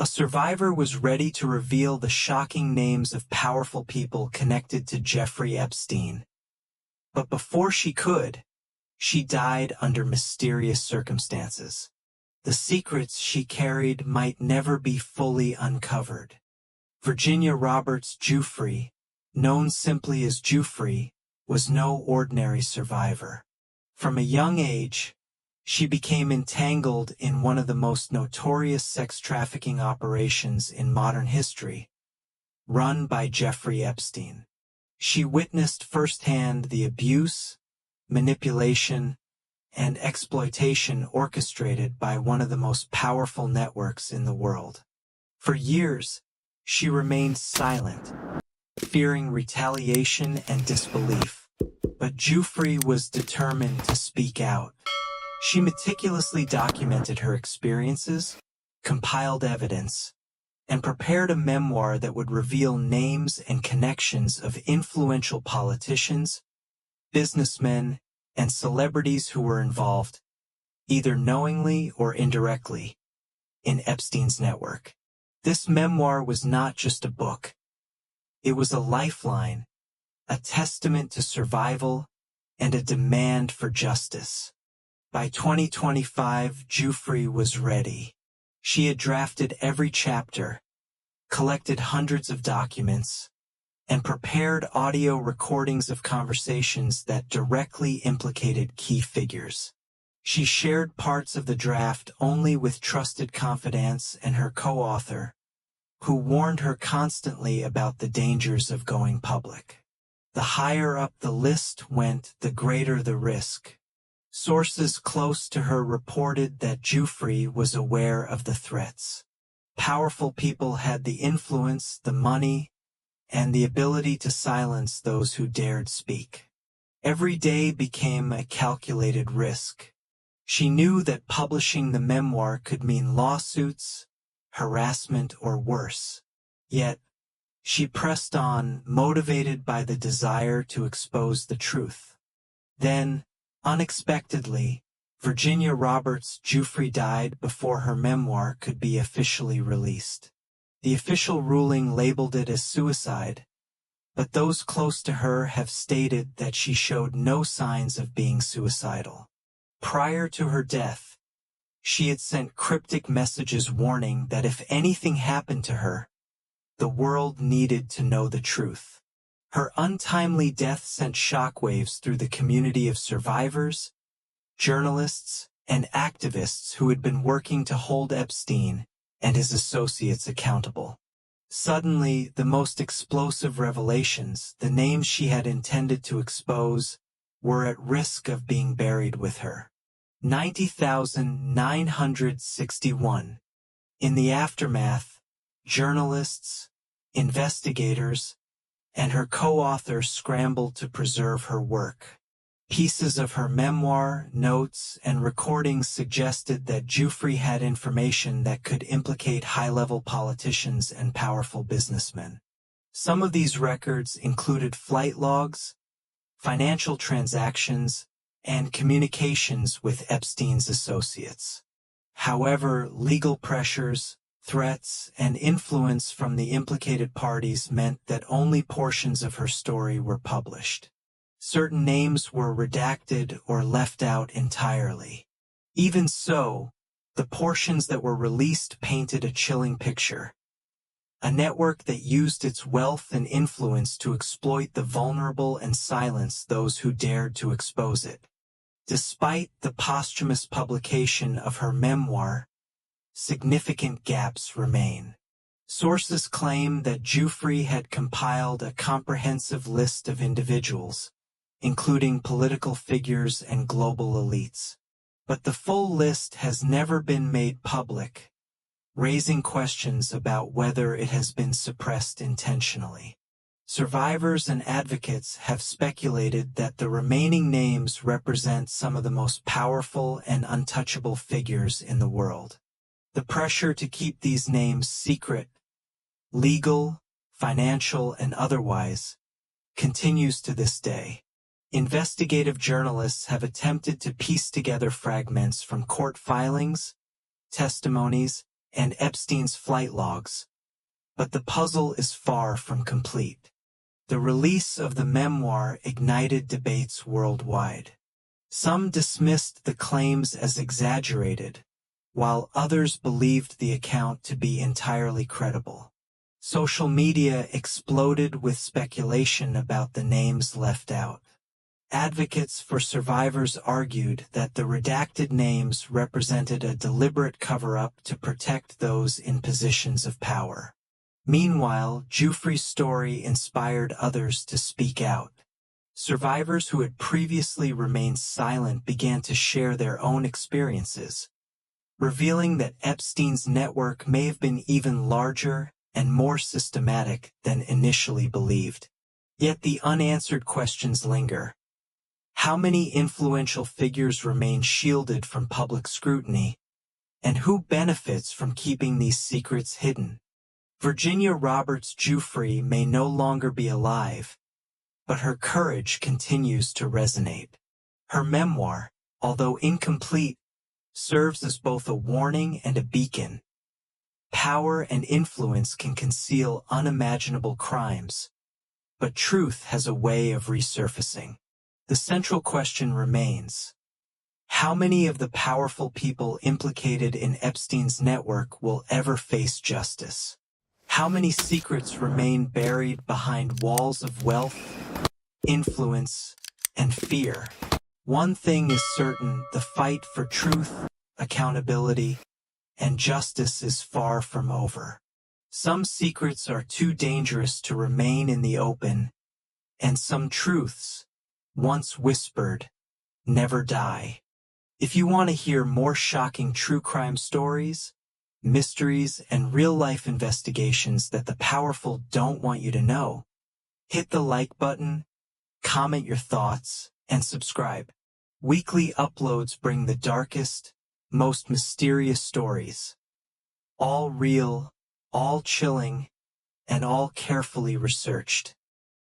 A survivor was ready to reveal the shocking names of powerful people connected to Jeffrey Epstein. But before she could, she died under mysterious circumstances. The secrets she carried might never be fully uncovered. Virginia Roberts Giuffre, known simply as Giuffre, was no ordinary survivor. From a young age, she became entangled in one of the most notorious sex trafficking operations in modern history, run by Jeffrey Epstein. She witnessed firsthand the abuse, manipulation, and exploitation orchestrated by one of the most powerful networks in the world. For years, she remained silent, fearing retaliation and disbelief. But Giuffre was determined to speak out. She meticulously documented her experiences, compiled evidence, and prepared a memoir that would reveal names and connections of influential politicians, businessmen, and celebrities who were involved, either knowingly or indirectly, in Epstein's network. This memoir was not just a book. It was a lifeline, a testament to survival, and a demand for justice. By 2025, Giuffre was ready. She had drafted every chapter, collected hundreds of documents, and prepared audio recordings of conversations that directly implicated key figures. She shared parts of the draft only with trusted confidants and her co-author, who warned her constantly about the dangers of going public. The higher up the list went, the greater the risk. Sources close to her reported that Giuffre was aware of the threats. Powerful people had the influence, the money, and the ability to silence those who dared speak. Every day became a calculated risk. She knew that publishing the memoir could mean lawsuits, harassment, or worse. Yet, she pressed on, motivated by the desire to expose the truth. Then, unexpectedly, Virginia Roberts Giuffre died before her memoir could be officially released. The official ruling labeled it as suicide, but those close to her have stated that she showed no signs of being suicidal. Prior to her death, she had sent cryptic messages warning that if anything happened to her, the world needed to know the truth. Her untimely death sent shockwaves through the community of survivors, journalists, and activists who had been working to hold Epstein and his associates accountable. Suddenly, the most explosive revelations, the names she had intended to expose, were at risk of being buried with her. 90,961. In the aftermath, journalists, investigators, and her co-author scrambled to preserve her work. Pieces of her memoir, notes, and recordings suggested that Giuffre had information that could implicate high-level politicians and powerful businessmen. Some of these records included flight logs, financial transactions, and communications with Epstein's associates. However, legal pressures, threats, and influence from the implicated parties meant that only portions of her story were published. Certain names were redacted or left out entirely. Even so, the portions that were released painted a chilling picture. A network that used its wealth and influence to exploit the vulnerable and silence those who dared to expose it. Despite the posthumous publication of her memoir, significant gaps remain. Sources claim that Giuffre had compiled a comprehensive list of individuals, including political figures and global elites. But the full list has never been made public, raising questions about whether it has been suppressed intentionally. Survivors and advocates have speculated that the remaining names represent some of the most powerful and untouchable figures in the world. The pressure to keep these names secret, legal, financial, and otherwise, continues to this day. Investigative journalists have attempted to piece together fragments from court filings, testimonies, and Epstein's flight logs. But the puzzle is far from complete. The release of the memoir ignited debates worldwide. Some dismissed the claims as exaggerated, while others believed the account to be entirely credible. Social media exploded with speculation about the names left out. Advocates for survivors argued that the redacted names represented a deliberate cover-up to protect those in positions of power. Meanwhile, Jeffrey's story inspired others to speak out. Survivors who had previously remained silent began to share their own experiences, revealing that Epstein's network may have been even larger and more systematic than initially believed. Yet the unanswered questions linger. How many influential figures remain shielded from public scrutiny, and who benefits from keeping these secrets hidden? Virginia Roberts Giuffre may no longer be alive, but her courage continues to resonate. Her memoir, although incomplete, serves as both a warning and a beacon. Power and influence can conceal unimaginable crimes, but truth has a way of resurfacing. The central question remains: how many of the powerful people implicated in Epstein's network will ever face justice? How many secrets remain buried behind walls of wealth, influence, and fear? One thing is certain: the fight for truth, accountability, and justice is far from over. Some secrets are too dangerous to remain in the open, and some truths, once whispered, never die. If you want to hear more shocking true crime stories, mysteries, and real-life investigations that the powerful don't want you to know, hit the like button, comment your thoughts, and subscribe. Weekly uploads bring the darkest, most mysterious stories. All real, all chilling, and all carefully researched.